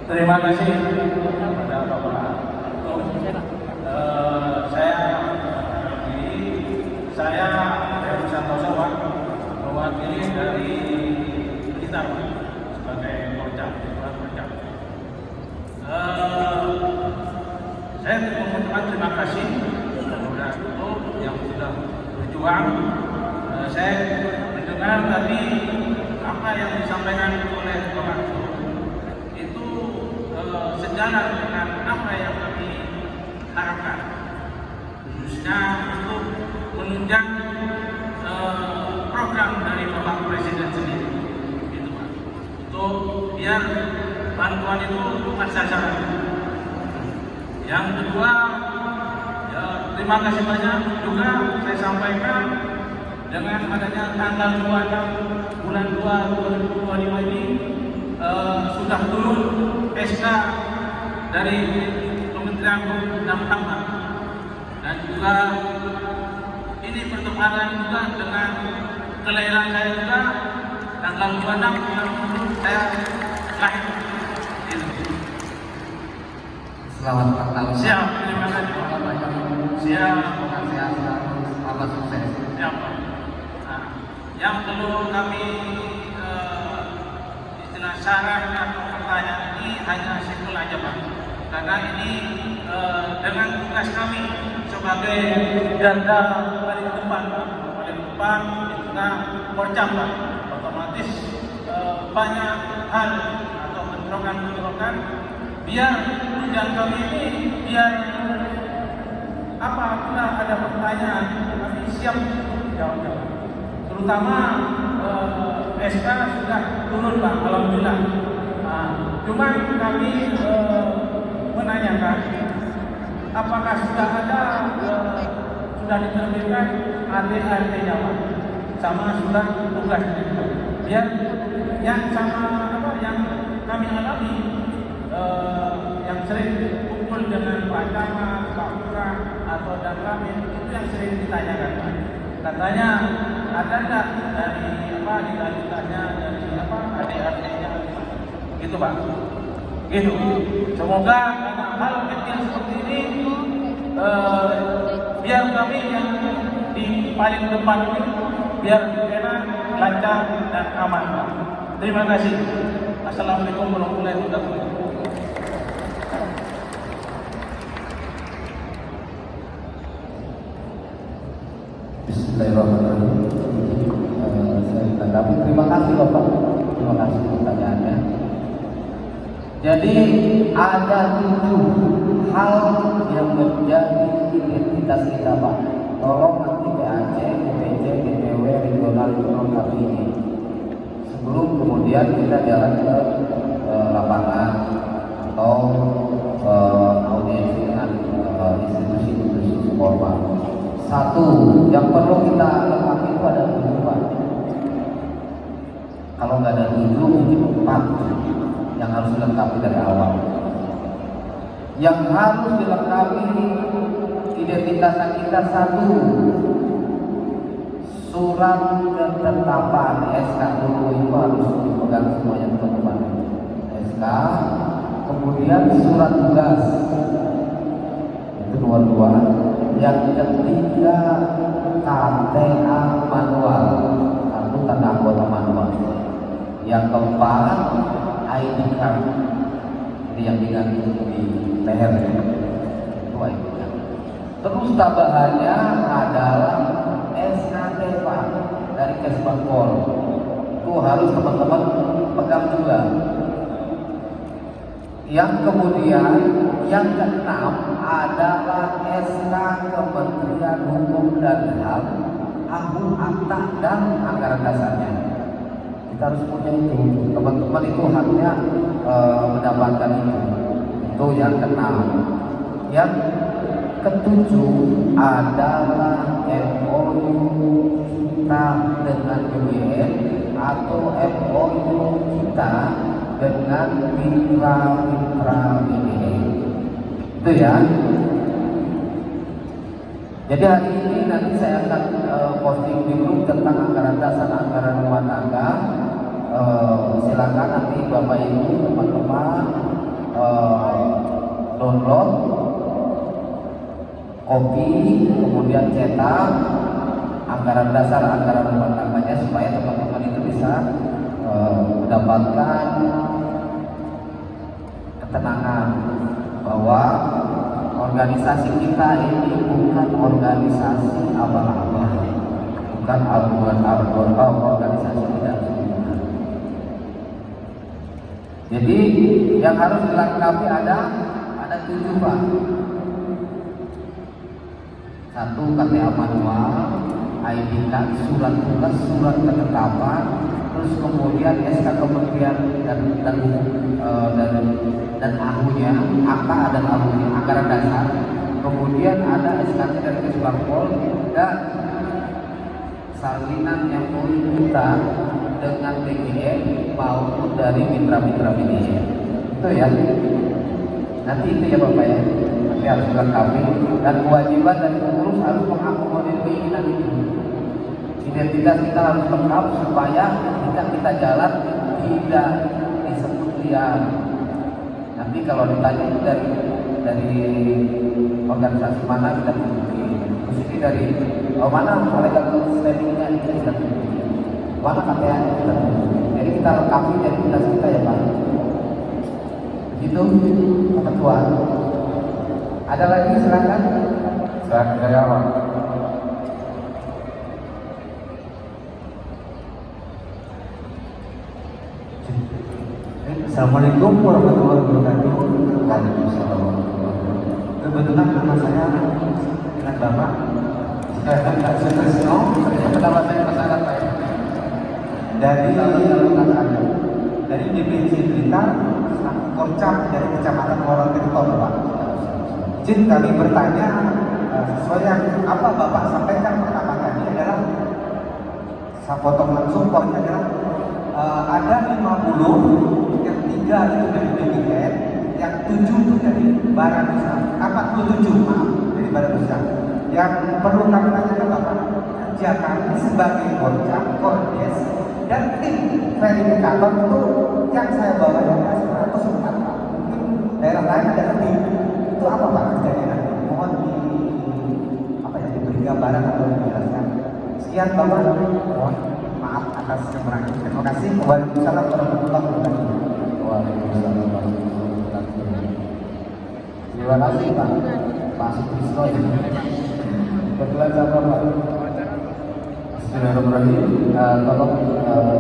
Terima kasih kepada Bapak Ketum. Saya Heru Santoso Pak, mewakili dari Blitar sebagai Porcam. Saya mengucapkan terima kasih kepada Ketum yang sudah berjuang. Saya mendengar tadi apa yang disampaikan oleh Bapak Ketum itu sejalan dengan apa yang kami harapkan, khususnya untuk menunjang program dari Bapak Presiden sendiri, gitu Pak. Untuk biar bantuan itu tepat sasaran. Yang kedua, ya, terima kasih banyak juga saya sampaikan dengan adanya tanggal 26 bulan 2 2025 ini sudah turun SK dari Kementerian Hukum dan HAM, dan juga ini bertepatan juga dengan kelahiran saya juga tanggal 26 bulan 10 saya lahir. Selamat ulang tahun. Siap, terima kasih Pak. Siap, Sehat selalu, selamat sukses. siap Pak. Nah, yang perlu kami istilah saran atau pertanyaan ini hanya simpel aja Pak, karena ini dengan tugas kami sebagai garda paling depan kita Porcam Pak, otomatis banyak hal atau bentrokan biar tunjangan kami ini biar apabila ada pertanyaan kami siap untuk jawab, terutama SK sudah turun Pak, alhamdulillah. Nah, cuma kami menanyakan apakah sudah ada sudah diterbitkan ADRT-nya Pak, sama surat tugas, biar yang sama apa yang kami alami, yang sering kumpul dengan Pak Camat, Pak Lurah atau dan kami itu yang sering ditanyakan Pak. Katanya ada nggak dari apa ditanya dari apa ADRT-nya gitu Pak. Gitu. Semoga hal kecil seperti ini biar kami yang di paling depan ini biar enak, lancar dan aman Pak. Terima kasih. Assalamualaikum warahmatullahi wabarakatuh. Bismillahirrahmanirrahim. Saya tanggapi. Terima kasih Bapak. Terima kasih pertanyaannya. Jadi ada 7 hal yang menjadi identitas kita Pak. Tolong nanti PAC, DPC, DPW, regional itu melengkapi ini. Sebelum kemudian kita jalan ke lapangan atau audiensi dengan institusi-institusi formal. Satu, yang perlu kita lengkapi itu ada 7 Pak. Kalau nggak ada 7, mungkin 4 yang harus dilengkapi dari awal. Yang harus dilengkapi identitas kita, 1, surat ketetapan SK dulu itu harus dipegang semuanya teman-teman. SK, kemudian surat tugas itu dua-dua. Yang ketiga KTA manual, kartu tanda anggota manual. Yang keempat ID card, ini yang digantung di leher itu ID card. Terus tambahannya adalah SKT Pak dari Kesbangpol, itu harus teman-teman pegang juga. Yang kemudian yang keenam adalah SK Kementerian Hukum dan HAM, akta dan anggaran dasarnya. Kita harus punya itu, teman-teman itu haknya mendapatkan itu. Itu yang keenam. Yang ketujuh adalah MOU kita dengan BBM atau MOU kita dengan mitra BBM. Itu ya. Jadi hari ini nanti saya akan posting di grup tentang anggaran dasar, anggaran rumah tangga. Silakan nanti Bapak Ibu teman-teman kopi, kemudian cetak, anggaran dasar, anggaran rumah tangganya supaya teman-teman itu bisa mendapatkan ketenangan bahwa organisasi kita ini bukan organisasi abal-abal, bukan organisasi tidak sempurna. Jadi yang harus dilengkapi ada 7 Pak. 1 KTA manual, ID card, surat tugas, surat ketetapan, terus kemudian SK kementerian dan AHU-nya, akta dan AHU-nya, anggaran dasar. Kemudian ada SKT dari Kesbangpol dan salinan yang kita dengan PGN maupun dari mitra-mitra media. Itu ya. Nanti itu ya Bapak ya. Nanti harus dilengkapi dan kewajiban dari pengurus harus mengakomodir keinginan itu. Identitas kita harus lengkap supaya kita jalan tidak disebut liar. Nanti kalau ditanya itu dari organisasi mana kita tunjukin. Terus ini dari mana legal standingnya kita tunjukin. Mana KTA kita tunjukin. Jadi kita lengkapi identitas kita ya Pak. Begitu Pak Ketua. Ada lagi silakan. Saya Pak. Assalamualaikum warahmatullahi wabarakatuh. Waalaikumsalam. Kebetulan nama saya dengan Bapak Sutrisno. Pertama saya masalah Pak ya. Dari DPC Blitar, Korcap dari Kecamatan Wonotirto Bapak. Izin kami bertanya sesuai yang apa Bapak sampaikan pertama tadi adalah saya potong langsung poinnya adalah ada 50 yang 3 itu dari BPN, yang 7 itu dari Badan Usaha, 47 maaf dari Badan Usaha. Yang perlu kami tanyakan Bapak, kerja kami sebagai Korcap, Kordes, dan tim verifikator itu yang saya bawa ada 104 Pak. Mungkin daerah lain ada lebih. Itu apa Pak kerjanya nanti? Mohon diberi gambaran atau dijelaskan. Sekian Bapak, mohon maaf atas kekurangan. Terima kasih. Waalaikumsalam warahmatullahi wabarakatuh. Waalaikumsalam warahmatullahi wabarakatuh. Terima kasih Pak Sutrisno ya. Kebetulan sama Pak. Bismillahirrahmanirrahim. Tolong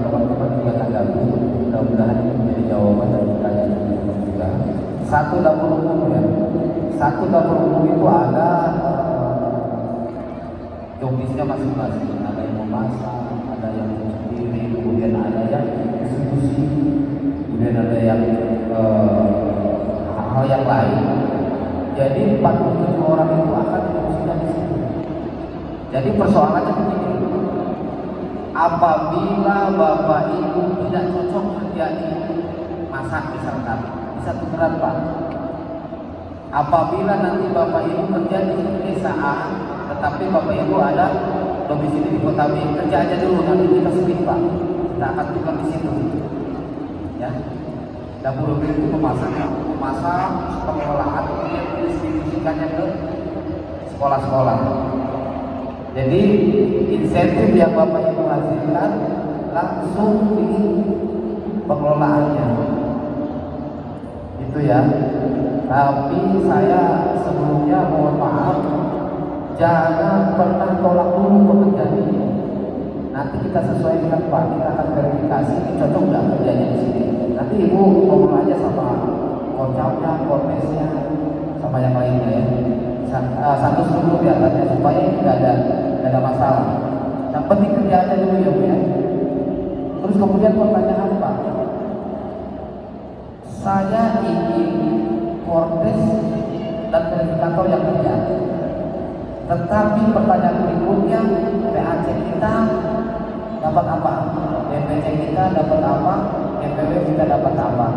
teman-teman juga tanggapi. Mudah-mudahan ini menjadi jawaban dari pertanyaan juga. 1 dapur umum ya. 1 dapur umum itu ada jobisnya masing-masing. Ada yang memasak, ada yang sendiri, kemudian ada yang distribusi, kemudian ada yang hal-hal yang lain. Jadi 47 orang itu akan difungsikan di situ. Jadi persoalannya begini, apabila Bapak Ibu tidak cocok kerja di masak misalkan, bisa tukeran Pak. Apabila nanti Bapak Ibu kerja di desa A, tetapi Bapak Ibu ada domisili di kota B, kerja aja dulu, nanti kita split Pak. Kita akan tukar di situ. Ya. Dapur umum itu memasak, pengelolaan, kemudian distribusikannya ke sekolah-sekolah. Jadi insentif yang Bapak Ibu hasilkan langsung di pengelolaannya. Itu ya. Tapi saya sebelumnya mohon maaf, jangan pernah tolak dulu pekerjaan ini. Nanti kita sesuaikan Pak, kita akan verifikasi ini cocok nggak kerjanya di sini. Nanti Ibu ngomong aja sama kocapnya, kornesnya, sama yang lainnya ya. Satu dulu di atasnya supaya ini nggak ada masalah. Yang penting kerjaannya dulu ya Bu ya. Terus kemudian pertanyaan Pak, saya ingin kordes dan verifikator yang kerja. Tetapi pertanyaan berikutnya, PAC kita dapat apa? DPC kita dapat apa? DPW kita dapat apa?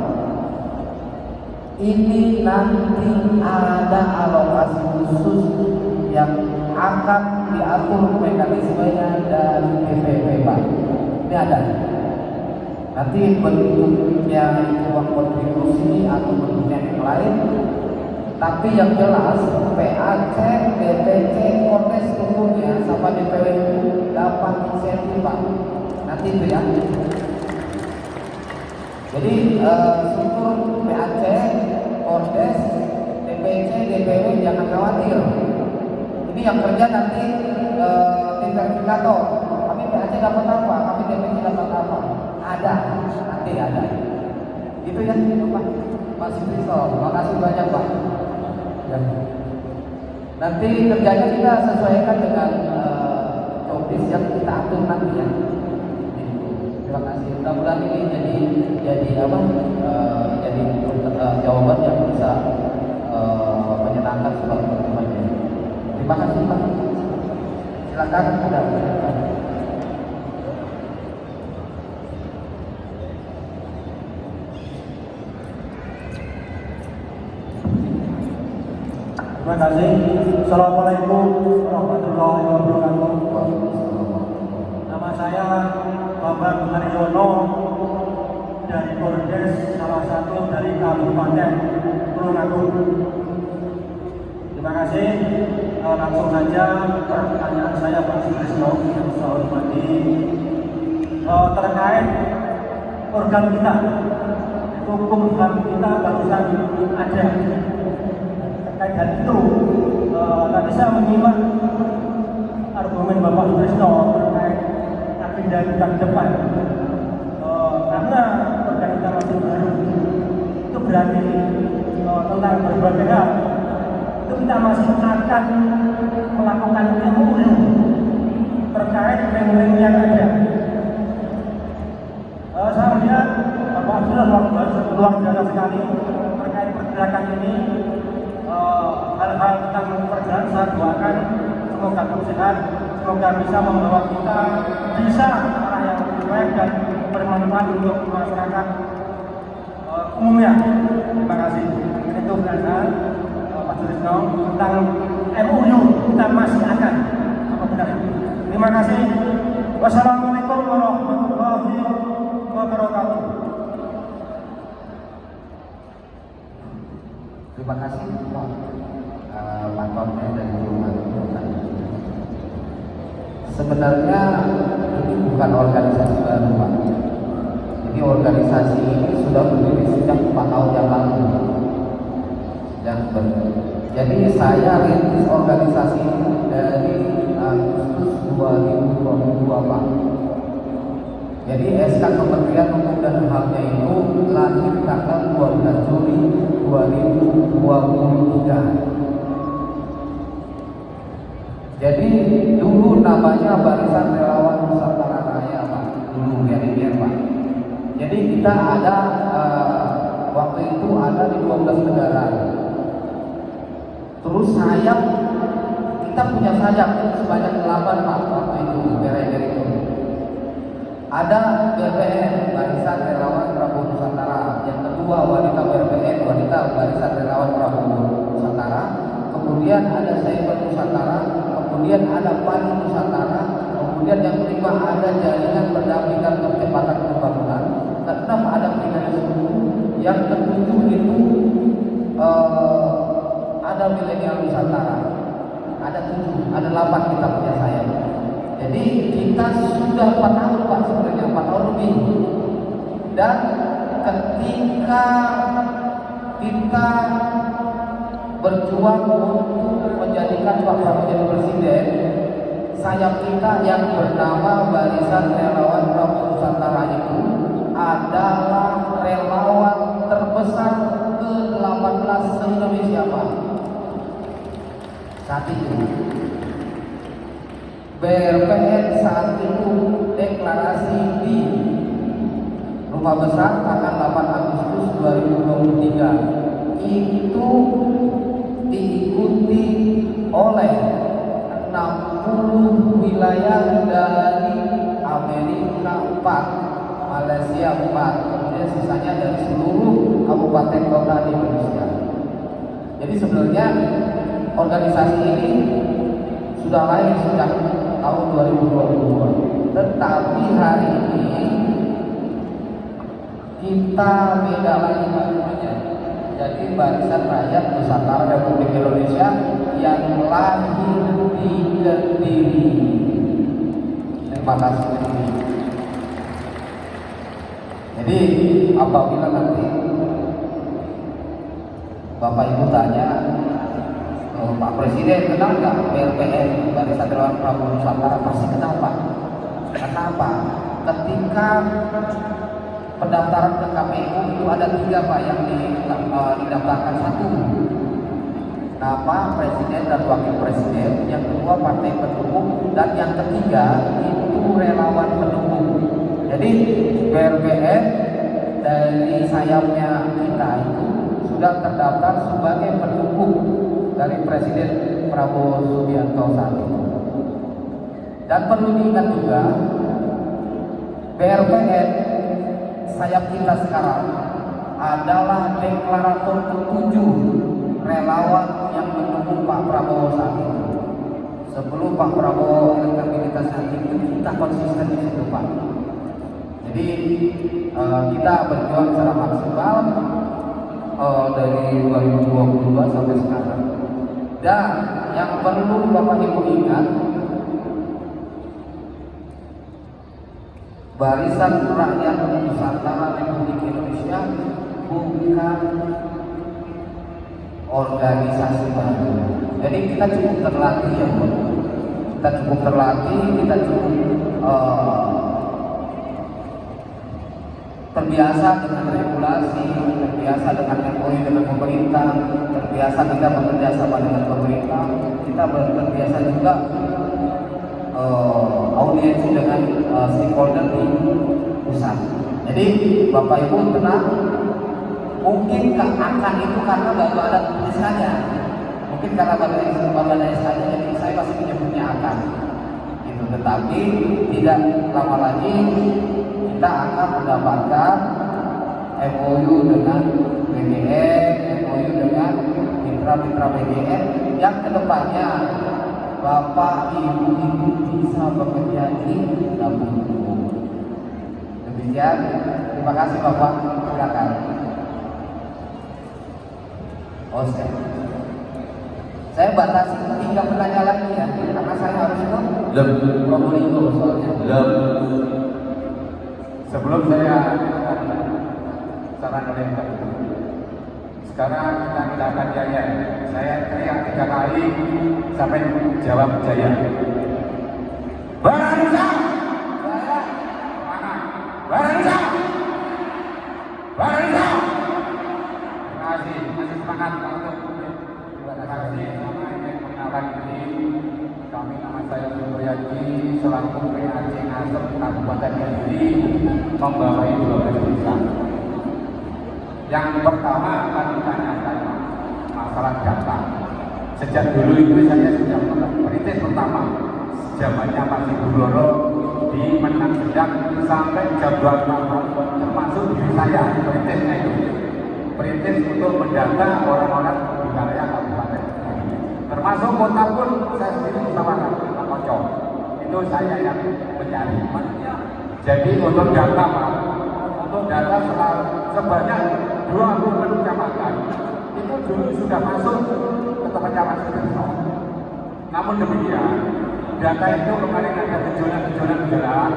Ini nanti ada alokasi khusus yang akan diatur mekanismenya dari BPP Pak. Ini ada. Nanti bentuknya uang kontribusi atau bentuknya yang lain Tapi yang jelas PAC, DPC, Kondes umumnya sama DPW itu dapat insentif Pak. Nanti itu ya. Jadi struktur PAC, Kondes, DPC, DPW jangan khawatir. Ini yang kerja nanti tim verifikator. Kami PAC dapat apa? Kami DPC dapat apa? Ada, nanti ada. Gitu ya Pak. Mas Pistol, makasih banyak Pak. Ya. Nanti kerjanya kita sesuaikan dengan jobdesk yang kita atur nanti ya. Terima kasih. Mudah-mudahan ini jadi apa? Jadi jawaban yang bisa menyenangkan sebagai teman-temannya. Terima kasih Pak. Silakan ada. Terima kasih. Assalamualaikum warahmatullahi wabarakatuh. Nama saya Bambang Haryono dari Kordes, salah satu dari Kabupaten Tulungagung. Terima kasih. Langsung saja pertanyaan saya Pak Sutrisno yang saya hormati terkait organ kita. Hukum HAM kita barusan ada. Terkait hal itu, tadi saya menyimak argumen Bapak Sutrisno terkait agenda kita ke depan. Karena organ kita masih baru, itu berarti tentang berbagai hal itu kita masih akan melakukan MOU terkait ring-ring yang ada. Saya melihat Bapak sudah luar biasa sekali terkait pergerakan ini. Hal-hal tentang perjalanan saya doakan semoga sehat, semoga bisa membawa kita bisa arah yang lebih baik dan bermanfaat untuk masyarakat umumnya. Terima kasih. Itu penjelasan Pak Sutrisno tentang MOU kita masih akan apa benar. Terima kasih. Wassalamualaikum warahmatullahi wabarakatuh. Terima kasih Pak Komjen dari Rumah. Sebenarnya ini bukan organisasi baru Pak. Jadi organisasi ini sudah berdiri sejak 4 tahun yang lalu. Jadi saya rintis organisasi ini dari Agustus 2022 Pak. Jadi SK Kementerian Hukum dan HAM-nya itu lahir tanggal 12 Juli 2023. Jadi dulu namanya Barisan Relawan Nusantara Raya Pak, dulu GRIR Pak. Jadi kita ada waktu itu ada di 12 negara. Terus sayap, kita punya sayap sebanyak 8 Pak waktu itu GRIR itu. Ada BPN, Barisan Relawan Prabowo Nusantara. Yang kedua wanita BPN, wanita Barisan Relawan Prabowo Nusantara. Kemudian ada Cyber Nusantara. Kemudian ada PAN Nusantara. Kemudian yang kelima ada Jaringan Pendampingan Percepatan Pembangunan. Keenam ada Pimpinan Suku. Yang ketujuh itu ada Milenial Nusantara. Ada 7, ada 8 kita punya sayap. Jadi kita sudah 4 tahun Pak sebenarnya, 4 tahun lebih. Dan ketika kita berjuang untuk menjadikan Pak Prabowo menjadi presiden, sayap kita yang bernama Barisan Relawan Prabowo Nusantara itu adalah relawan terbesar ke-18 se-Indonesia Pak. Saat itu BRPN saat itu deklarasi di Rumah Besar tanggal 8 Agustus 2023 itu diikuti oleh 60 wilayah dari Amerika 4, Malaysia 4, kemudian sisanya dari seluruh kabupaten kota di Indonesia. Jadi sebenarnya organisasi ini sudah lahir sejak tahun 2022, tetapi hari ini kita beda lagi namanya. menjadi Barisan Rakyat Nusantara Republik Indonesia yang lahir di Kediri. Terima kasih. Jadi apabila nanti Bapak Ibu tanya, Pak Presiden kenal nggak BLPN Barisan Relawan Prabowo Nusantara? Pasti kenal Pak. Kenapa? Ketika pendaftaran ke KPU itu ada 3 Pak yang didaftarkan. 1 nama Presiden dan Wakil Presiden, yang kedua partai pendukung, dan yang ketiga itu relawan pendukung. Jadi BLPN dari sayapnya kita itu sudah terdaftar sebagai pendukung dari Presiden Prabowo Subianto saat itu. Dan perlu diingat juga, BLPN sayap kita sekarang adalah deklarator ke-7 relawan yang mendukung Pak Prabowo saat itu. Sebelum Pak Prabowo elektabilitasnya tinggi, kita konsisten di situ Pak. Jadi kita berjuang secara maksimal dari 2022 sampai sekarang. Dan yang perlu Bapak Ibu ingat, Barisan Rakyat Nusantara Republik Indonesia bukan organisasi baru. Jadi kita cukup terlatih ya Bu. Kita cukup terlatih, kita cukup terbiasa dengan regulasi, terbiasa dengan MOU dengan pemerintah, terbiasa kita bekerja sama dengan pemerintah, kita terbiasa juga audiensi dengan stakeholder di pusat. Jadi Bapak Ibu tenang, mungkin akan itu karena baru ada tulisannya, mungkin karena baru ada SK-nya, jadi saya masih menyebutnya akan. Gitu. Tetapi tidak lama lagi kita akan mendapatkan MOU dengan BGN, MOU dengan mitra-mitra BGN yang kedepannya Bapak Ibu bisa bekerja di dapur umum. Demikian, terima kasih Bapak. Silakan. Saya batasi 3 pertanyaan lagi ya, karena saya harus ke Probolinggo soalnya. Sebelum saya saran oleh sekarang kita tidak akan jaya. Saya teriak 3 kali sampai jawab jaya. Bangsa, mana? Bangsa, bangsa. Terima kasih, masih semangat untuk. Terima kasih. Nama ini kami, nama saya Suryadi selaku PAC Ngasem Kabupaten Kediri membawahi 12 desa. Yang pertama akan ditanyakan masalah data. Sejak dulu itu saya sudah merintis pertama zamannya Pak Budoro di Menang Sedang sampai jam 2 malam, termasuk diri saya perintisnya itu. Perintis untuk mendata orang-orang di wilayah kabupaten. Termasuk kota pun saya sendiri bersama Pak Koco. Itu saya yang mencari. Jadi untuk data Pak, untuk data sebanyak 20 kecamatan itu dulu sudah masuk ke kecamatan Sudirno. Namun demikian, data itu kemarin ada gejolak-gejolak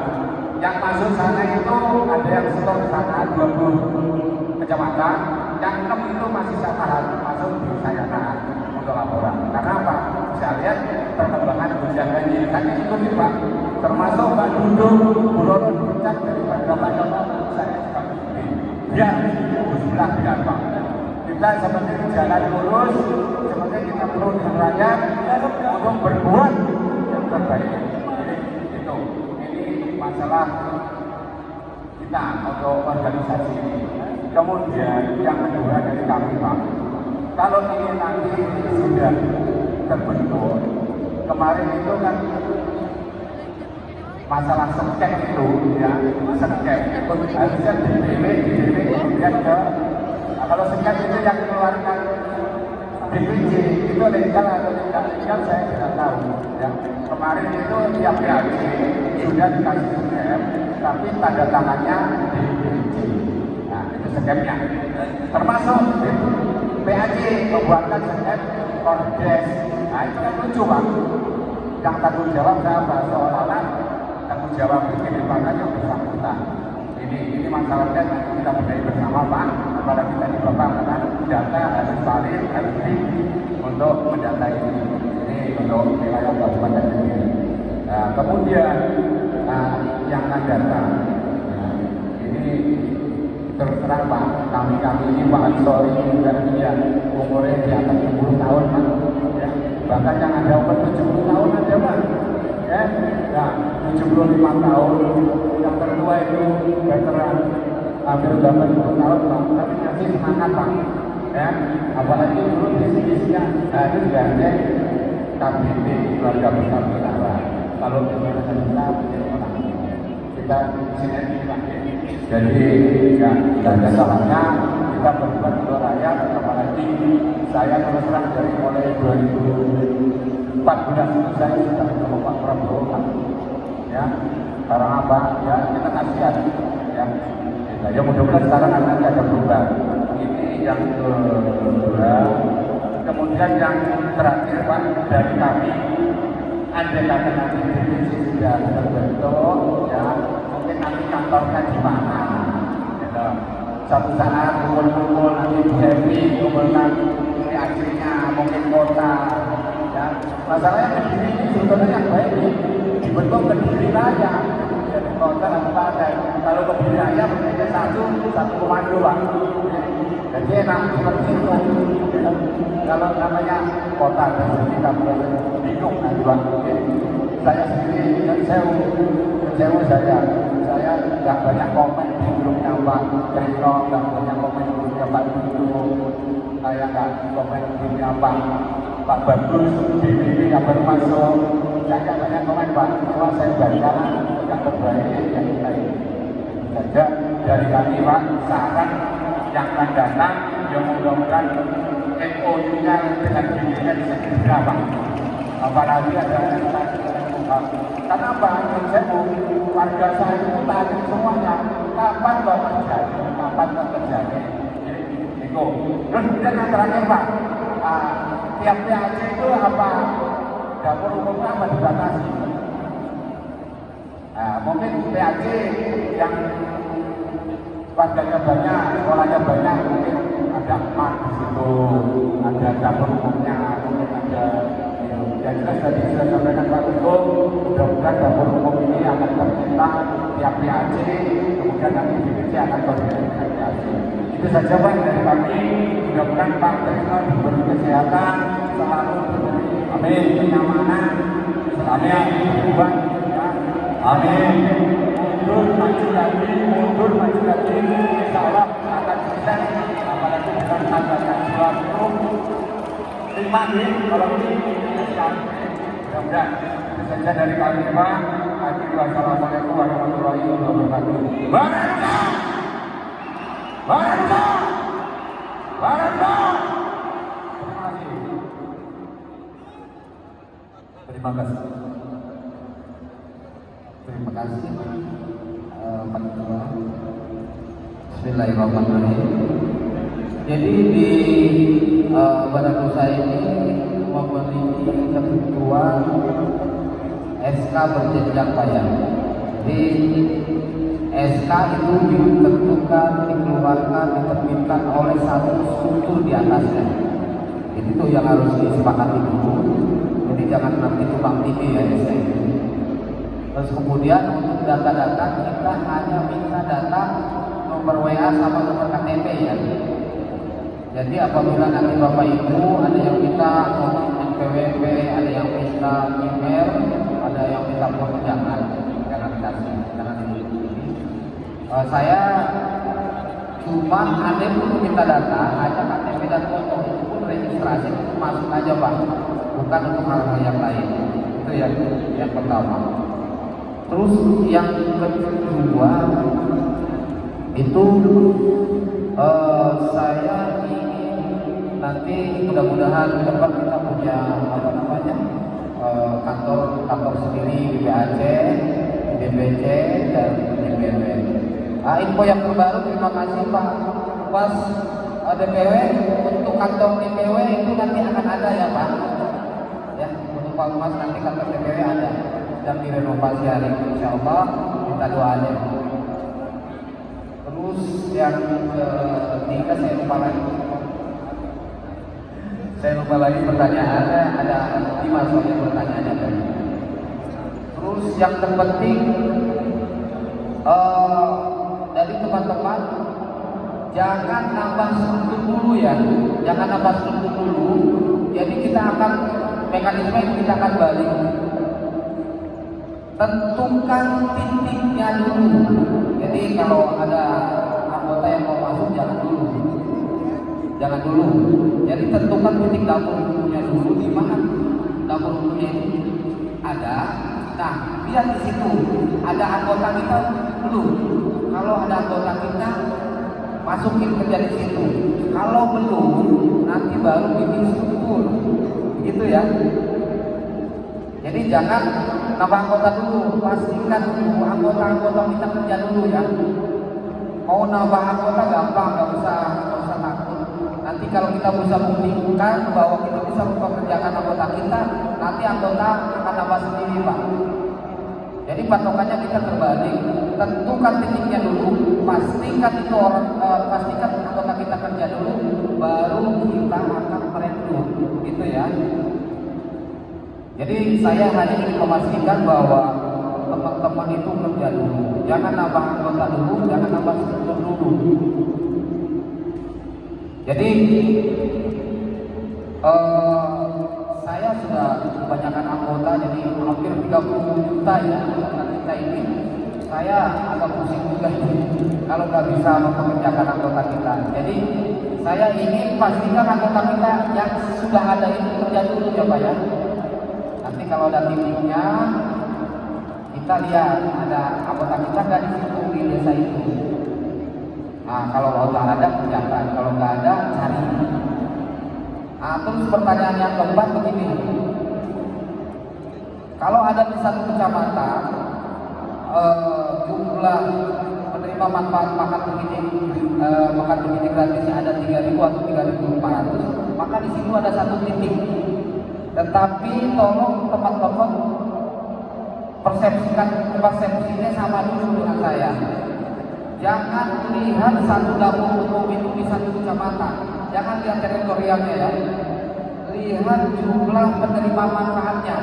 yang masuk sana itu ada yang setor ke sana 20 kecamatan, yang 6 itu masih saya tahan masuk di saya tahan untuk laporan. Karena apa? Saya lihat perkembangan gunjang banjir kan itu nih Pak, termasuk Pak Dudung, Burono Puncak daripada Pak saya sebagai biar sebelah biar Pak. Kita seperti jalan lurus, seperti kita perlu dengan rakyat untuk berbuat yang terbaik. Jadi itu, ini masalah kita untuk organisasi ini. Kemudian yang kedua dari kami Pak, kalau ini nanti sudah terbentuk, kemarin itu kan masalah sengket itu ya, sengket harusnya DPW kemudian ke kalau sengket itu yang dikeluarkan BPJ itu legal atau tidak legal saya tidak tahu ya. Kemarin itu tiap PAC sudah dikasih sengket tapi tanda tangannya BPJ. Nah itu sengketnya termasuk membuatkan ZM Kordes. Nah itu kan lucu Pak. Yang tanggung jawab siapa? Seolah-olah tanggung jawab itu dipakai yang bersangkutan. Ini masalahnya nanti kita benahi bersama Pak. Apalagi tadi Bapak katakan data harus valid, harus untuk mendata ini. Ini untuk wilayah kabupaten sendiri. Nah, kemudian yang akan datang. Nah, ini terus terang Pak, kami ini Pak Ansori juga dia umurnya di atas 60 tahun Pak. Ya. Bahkan yang ada umur 70 tahun ada Pak. Ya, nah 75 tahun yang tertua itu veteran hampir 80 tahun Pak, tapi masih semangat Pak. Ya, apalagi dulu visi-visinya harus gandeng KBP keluarga besar negara. Kalau kita sinergi Pak. Jadi ya tidak ada salahnya kita berbuat untuk rakyat, apalagi saya terus terang dari mulai 2014 itu saya sudah ketemu Pak Prabowo Pak. Ya, karena apa? Ya kita kasihan ya. Ya mudah-mudahan sekarang nanti ada perubahan. Ini yang kedua. Kemudian yang terakhir Pak dari kami, andai kata nanti divisi sudah terbentuk, ya mungkin nanti kantornya di mana? Gitu. Suatu saat kumpul-kumpul nanti Bu Happy, kumpulkan PAC-nya, mungkin kota. Ya, masalahnya Kediri ini sebetulnya yang baik dibentuk Kediri Raya. Jadi kota kabupaten. Kalau Kediri Raya bentuknya satu komando Pak. Jadi enak seperti itu. Kalau namanya kota dan kita bingung nanti Pak. Saya sendiri kecewa saya nggak banyak komen di grupnya Pak Krino, nggak banyak komen di grupnya Pak Dudu, saya nggak komen di grupnya Pak Bagus, BBB yang baru masuk, saya nggak banyak komen Pak, cuma saya baca yang terbaik yang kita ini. Saja dari kami Pak, saran yang akan datang yang mudah-mudahan MOU-nya dengan dirinya bisa segera Pak. Apalagi ada karena apa? Saya warga saya itu tanya semuanya kapan Bapak jadi, kapan Bapak jadi. Itu. Terus kemudian yang terakhir Pak, tiap PAC itu apa dapur umumnya apa dibatasi? Mungkin PAC yang warganya banyak, sekolahnya banyak, mungkin ada emak di situ, ada dapur umumnya, mungkin ada. Yang jelas tadi sudah sampaikan Pak Ketua, mudah-mudahan dapur umum ini akan tercipta tiap PAC, kemudian nanti DPC akan koordinasi dengan PAC. Itu saja Pak dari kami, mudah-mudahan Pak Ketua diberi kesehatan, selalu diberi amin, kenyamanan, selama berubah, ya. Amin. Mundur maju lagi, insya Allah akan sukses, apalagi dengan anggaran 25 kalau ini mudah-mudahan itu saja dari kami Pak. Assalamualaikum warahmatullahi wabarakatuh. Barangkali. Terima kasih. Terima kasih Pak Ketua. Bismillahirrahmanirrahim. Jadi di Barakusa ini memiliki ketentuan SK berjenjang Pak ya. Di SK itu ditentukan, dikeluarkan, diterbitkan oleh satu struktur di atasnya. Jadi itu yang harus disepakati dulu. Jadi jangan nanti tumpang tindih ya SK itu. Terus kemudian untuk data-data kita hanya minta data nomor WA sama nomor KTP ya. Jadi apabila nanti Bapak Ibu ada yang minta NPWP, ada yang minta email, ada yang minta foto, jangan dikasih, jangan ini. Saya cuma ada untuk minta data, hanya KTP dan foto, itu pun registrasi itu masuk aja Pak, bukan untuk hal-hal yang lain. Itu yang pertama. Terus yang kedua itu saya ingin nanti mudah-mudahan ke depan kita punya kantor sendiri di Aceh, di DPC dan di DPW. Info yang terbaru, terima kasih Pak Pas DPW untuk kantor untuk DPW itu nanti akan ada ya Pak. Ya, untuk Pak Mas nanti kantor DPW ada, sedang direnovasi hari ini, insya Allah kita doain. Terus yang ketiga saya lupa lagi pertanyaannya, ada 5 soalnya pertanyaannya tadi. Terus yang terpenting dari teman-teman jangan nambah struktur dulu ya, jangan nambah struktur dulu. Jadi kita akan mekanisme itu kita akan balik. Tentukan titiknya dulu. Jadi kalau ada anggota yang mau masuk jangan dulu. Jadi tentukan titik dapur umumnya dulu, di mana dapur umumnya itu ada. Nah, lihat di situ ada anggota kita belum. Kalau ada anggota kita, masukin kerja di situ. Kalau belum, nanti baru bikin struktur, gitu ya. Jadi jangan nambah anggota dulu, pastikan dulu anggota-anggota kita kerja dulu ya. Mau nambah anggota gampang, nggak usah takut. Nanti kalau kita bisa membuktikan bahwa kita bisa mempekerjakan anggota kita, nanti anggota akan nambah sendiri Pak. Jadi patokannya kita terbalik, tentukan titiknya dulu, pastikan itu pastikan anggota kita kerja dulu, baru kita akan merekrut, gitu ya. Jadi saya hanya ingin memastikan bahwa teman-teman itu kerja dulu, jangan nambah anggota dulu, jangan nambah struktur dulu. Jadi saya sudah kebanyakan anggota, jadi hampir 30 juta ya anggota kita ini. Saya agak pusing juga kalau nggak bisa mempekerjakan anggota kita. Jadi saya ingin pastikan anggota kita yang sudah ada itu kerja dulu ya Pak ya. Nanti kalau ada titiknya, kita lihat ada anggota kita nggak di situ di desa itu. Nah, kalau nggak ada kerjakan, kalau nggak ada cari. Nah, terus pertanyaan yang keempat begini, kalau ada di satu kecamatan jumlah penerima manfaat makan begini gratisnya ada 3.000 atau 3.400, maka di situ ada satu titik. Tetapi tolong teman-teman persepsinya sama dulu dengan saya. Jangan lihat satu dapur umum itu di satu kecamatan. Jangan lihat teritorialnya ya. Lihat jumlah penerima manfaatnya.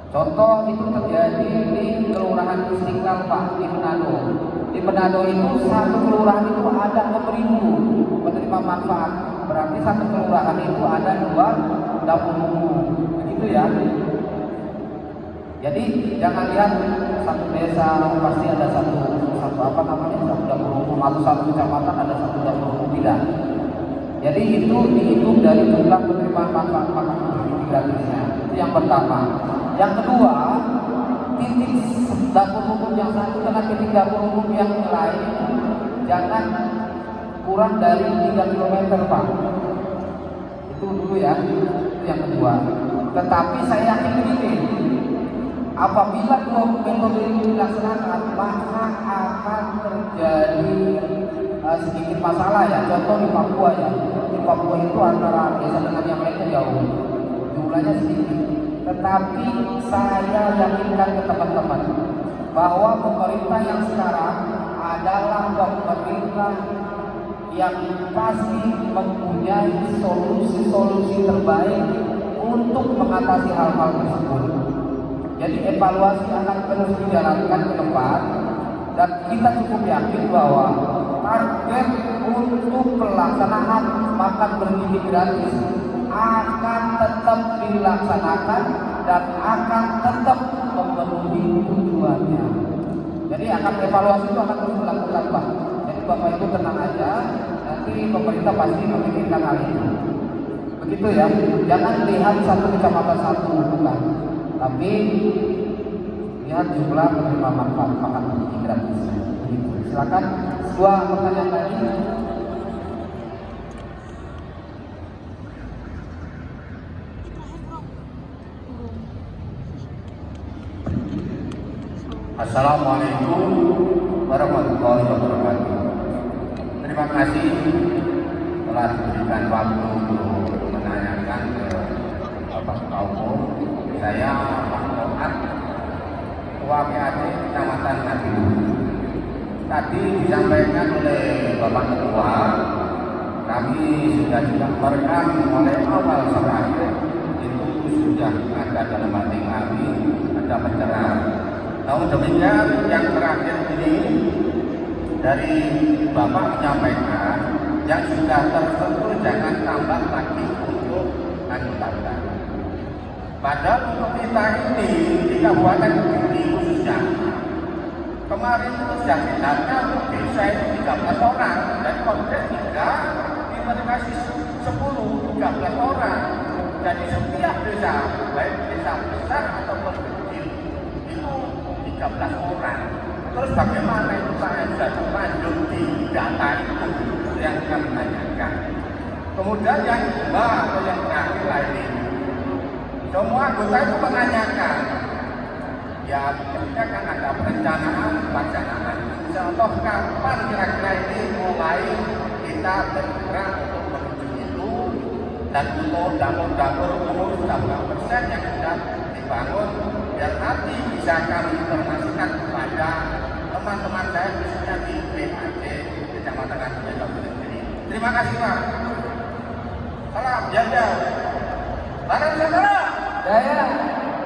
Contoh itu terjadi di Kelurahan Istiqlal Pak, di Manado. Di Manado itu satu kelurahan itu ada 6.000 penerima manfaat. Berarti satu kelurahan itu ada 2 dapur umum. Begitu ya. Jadi jangan lihat satu desa pasti ada satu dapur umum, atau satu kecamatan ada satu dapur umum, tidak. Jadi itu dihitung dari jumlah penerima manfaat makanan gratisnya. Itu yang pertama. Yang kedua, titik dapur umum yang satu dengan titik dapur umum yang lain jangan kurang dari 3 km Pak. Itu dulu ya. Itu yang kedua. Tetapi saya yakin begini, apabila dua metode ini dilaksanakan, maka akan terjadi sedikit masalah ya. Contoh di Papua ya, di Papua itu antara desa dengan yang lainnya jauh, jumlahnya sedikit. Tetapi saya yakinkan ke teman-teman bahwa pemerintah yang sekarang adalah pemerintah yang pasti mempunyai solusi-solusi terbaik untuk mengatasi hal-hal tersebut. Jadi evaluasi akan terus dijalankan ke depan, dan kita cukup yakin bahwa target untuk pelaksanaan makan bergizi gratis akan tetap dilaksanakan dan akan tetap memenuhi tujuannya. Jadi akan evaluasi itu akan terus dilakukan Pak. Jadi Bapak Ibu tenang aja, nanti pemerintah pasti memikirkan hal itu. Begitu ya, jangan lihat satu kecamatan satu, bukan. Tapi lihat jumlah penerima manfaat makan bergizi gratis. Silakan 2 pertanyaan lagi. Assalamualaikum warahmatullahi wabarakatuh. Terima kasih telah telah diberikan waktu untuk menanyakan ke Bapak Ketua Umum. Saya Pak Muhammad, Ketua PAD Kecamatan Nadiru. Tadi disampaikan oleh Bapak Ketua, kami sudah juga merekam mulai awal sampai akhir, itu sudah ada dalam hati kami, ada pencerahan. Namun demikian yang terakhir ini dari Bapak menyampaikan yang sudah tersentuh jangan tambah lagi untuk angkutan. Padahal untuk kita ini di Kabupaten Kediri khususnya kemarin itu sudah sebenarnya untuk desa itu 13 orang dan kongres juga dikasih 10-13 orang. Jadi setiap desa, baik desa besar ataupun kecil itu 13 orang. Terus bagaimana itu Pak yang sudah terlanjur di data itu yang kami tanyakan. Kemudian yang kedua atau yang terakhir lain, semua anggota itu menanyakan, ya tentunya kan ada perencanaan pelaksanaan. Contoh kapan kira-kira ini mulai kita bergerak untuk menuju itu, dan untuk dapur-dapur umum sudah berapa persen yang sudah dibangun, dan nanti bisa kami informasikan kepada teman-teman saya khususnya di PAD Kecamatan Nadiru. Terima kasih Pak. Salam jaga. Barang saudara. Jaya.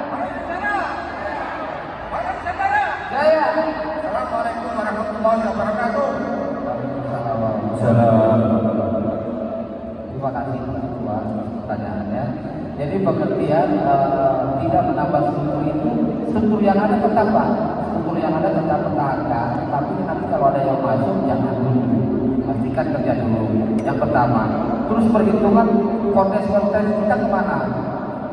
Barang saudara. Barang saudara. Jaya. Assalamualaikum warahmatullahi wabarakatuh. Waalaikumsalam. Terima kasih Pak Ketua pertanyaannya. Jadi pengertian tidak menambah struktur itu, struktur yang ada tetap Pak, struktur yang ada tetap pertahankan. Tapi nanti kalau ada yang masuk jangan dulu, pastikan kerja dulu. Yang pertama, terus perhitungan kontes-kontes kita kemana?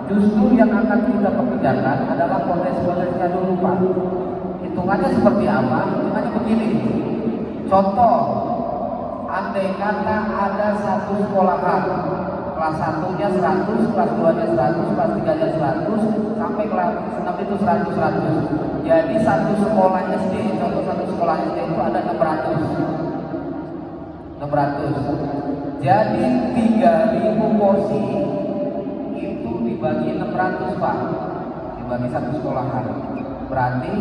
Justru yang akan kita pekerjakan adalah kontes-kontesnya dulu Pak. Hitungannya seperti apa? Hitungannya begini. Contoh, andai kata ada satu sekolahan, kelas 1-nya 100, kelas 2-nya 100, kelas 3-nya 100, sampai kelas 6 itu 100. Jadi satu sekolah SD, contoh satu sekolah SD itu ada 600. Jadi 3.000 porsi itu dibagi 600 Pak, dibagi satu sekolahan. Berarti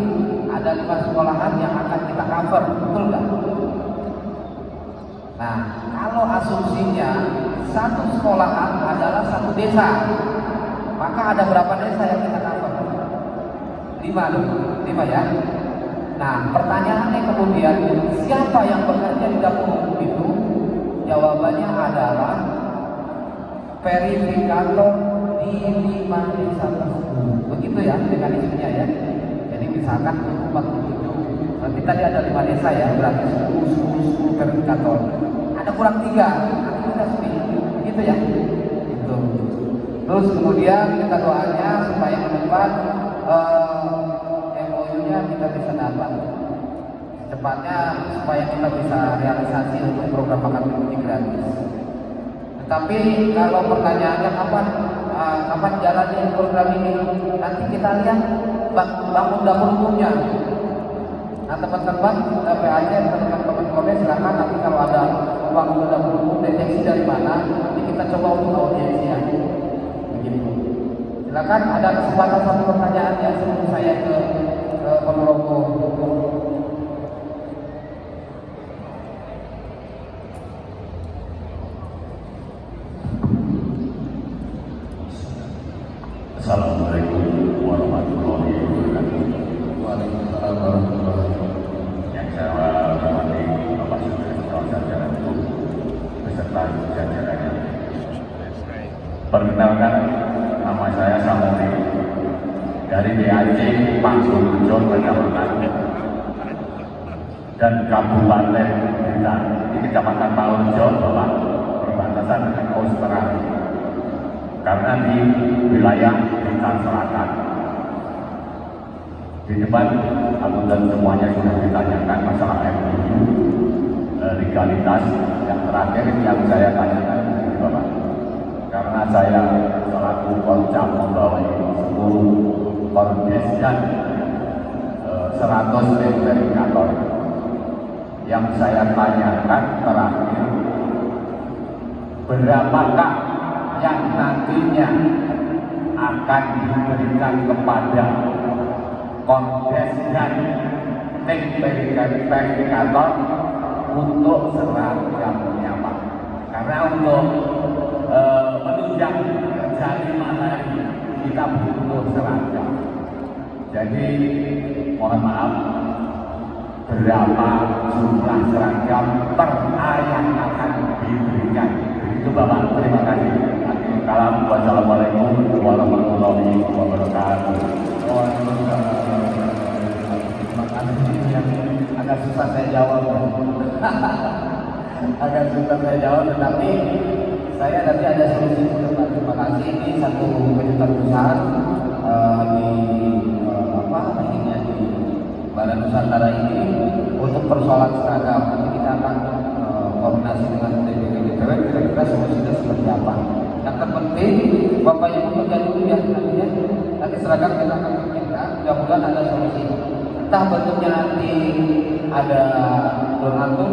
ada 5 sekolahan yang akan kita cover, betul nggak? Nah, kalau asumsinya satu sekolahan adalah satu desa, maka ada berapa desa yang kita cover? 5 ya. Nah, pertanyaannya kemudian siapa yang bekerja di dapur umum itu? Jawabannya adalah verifikator di 5 desa tersebut. Begitu ya mekanismenya ya. Jadi misalkan 47, kita tadi ada 5 desa ya, berarti 10 verifikator. Ada kurang 3, nanti kita pilih, begitu ya. Gitu. Terus kemudian kita doanya supaya ke depan MOU-nya kita bisa dapat secepatnya supaya kita bisa realisasi untuk program makan bergizi gratis. Tetapi kalau pertanyaannya kapan jalannya program ini, nanti kita lihat bangun dapur umumnya. Nah teman-teman PAD, teman-teman kode silakan nanti kalau ada bangun dapur umum deteksi dari mana, nanti kita coba untuk audiensi ya. Begitu. Silakan ada kesempatan satu pertanyaan ya sebelum saya ke Ponorogo. Assalamualaikum warahmatullahi wabarakatuh. Waalaikumsalam warahmatullahi wabarakatuh. Yang saya hormati Bapak Sudara Ketua Jajaran Hukum beserta jajarannya. Perkenalkan, nama saya Samori dari BAC Pangsurjo Kecamatan dan Kabupaten Blitar. Di Kecamatan Pangsurjo, Bapak, perbatasan dengan Australia. Karena di wilayah Blitar Selatan. Di depan akuntan semuanya sudah ditanyakan masalah MOU, legalitas. Yang terakhir yang saya tanyakan ini Bapak, karena saya selaku Korcap membawa 10 kordes dan 100 verifikator. Yang saya tanyakan terakhir berapakah yang nantinya akan diberikan kepada kondes dan tim verifikator untuk seragamnya Pak. Karena untuk menunjang kerja 5 hari kita butuh seragam. Jadi mohon maaf, berapa jumlah seragam per yang akan diberikan. Itu Bapak, terima kasih. Salam, wassalamualaikum warahmatullahi wabarakatuh. Terima kasih, yang agak susah saya jawab. Agak susah saya jawab, tetapi saya nanti ada solusi untuk Pak. Terima kasih. Ini satu kejutan perusahaan di di Badan Nusantara ini untuk persoalan seragam. Nanti kita akan koordinasi dengan DPW kira-kira solusinya seperti apa. Yang terpenting Bapak yang bekerja dulu ya nanti seragam kita akan bikinkan. Mudah-mudahan ada solusi. Entah bentuknya nanti ada donatur,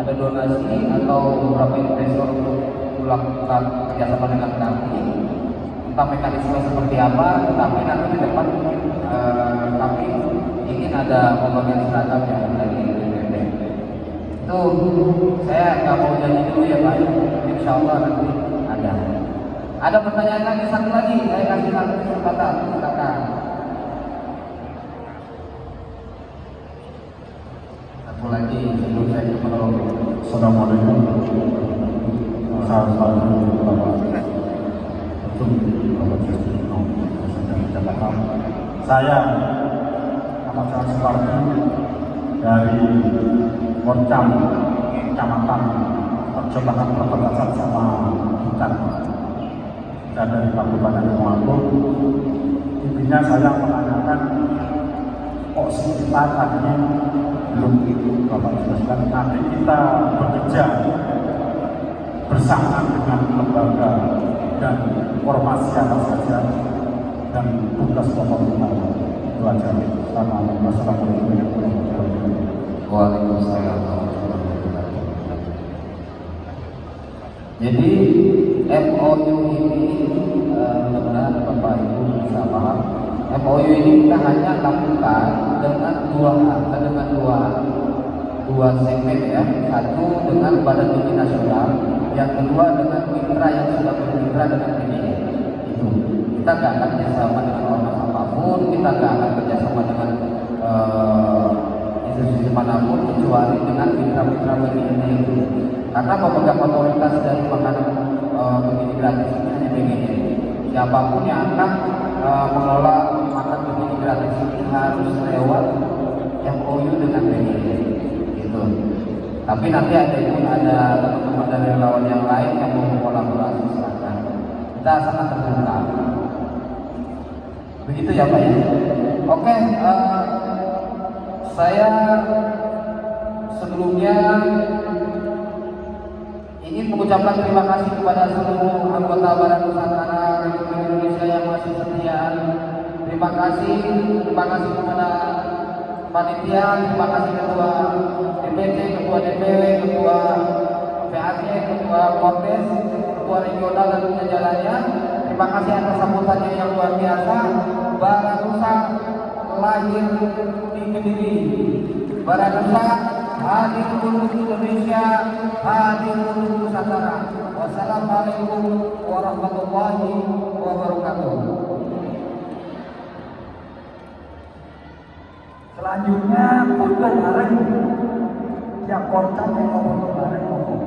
ada donasi atau beberapa investor untuk melakukan kerjasama dengan kami. Entah mekanisme seperti apa, tetapi nanti di depan kami ingin ada pembagian seragam yang dari DPP. Itu saya nggak mau janji dulu ya Pak. Insya Allah nanti ada. Ada pertanyaan lagi, satu lagi, saya kasih satu kesempatan, silakan. Satu lagi sebelum saya ke penolong. Assalamualaikum. Saya Ahmad Syarif Supardi dari Korcam Kecamatan Percobakan Perbatasan sama Bukan. Saya dari Kabupaten Tulungagung. Intinya saya menanyakan kok kita tadi belum Bapak jelaskan, nanti kita bekerja bersama dengan lembaga dan ormas apa saja dan tugas pokok kita itu aja. Assalamualaikum warahmatullahi wabarakatuh. Waalaikumsalam. Jadi MOU ini mudah-mudahan Bapak Ibu bisa paham. MOU ini kita hanya lakukan dengan dua segmen ya. Satu dengan Badan Tinggi Nasional, yang kedua dengan mitra yang sudah bermitra dengan PDI. Itu kita nggak akan kerjasama dengan ormas apapun, kita nggak akan kerjasama dengan institusi manapun kecuali dengan mitra-mitra PDI itu. Karena pemegang otoritas dari makanan begini gratis ini hanya PDI. Siapapun yang akan mengelola makan begini gratis ini harus lewat MOU dengan PDI. Gitu. Tapi nanti ada teman-teman dari relawan yang lain yang mau kolaborasi, silakan. Kita sangat terbuka. Begitu ya Pak ya. Oke, saya sebelumnya ingin mengucapkan terima kasih kepada seluruh anggota Badan Nusantara Republik Indonesia yang masih setia. Terima kasih kepada panitia, terima kasih ketua DPC, ketua DPW, ketua PAC, ketua Kordes, ketua regional dan jajarannya. Terima kasih atas sambutannya yang luar biasa. Baranusa lahir di Kediri. Baranusa hadir untuk Indonesia, hadir untuk Nusantara. Wassalamualaikum warahmatullahi wabarakatuh. Selanjutnya bukan bareng yang korban yang ngomong bareng ngomong.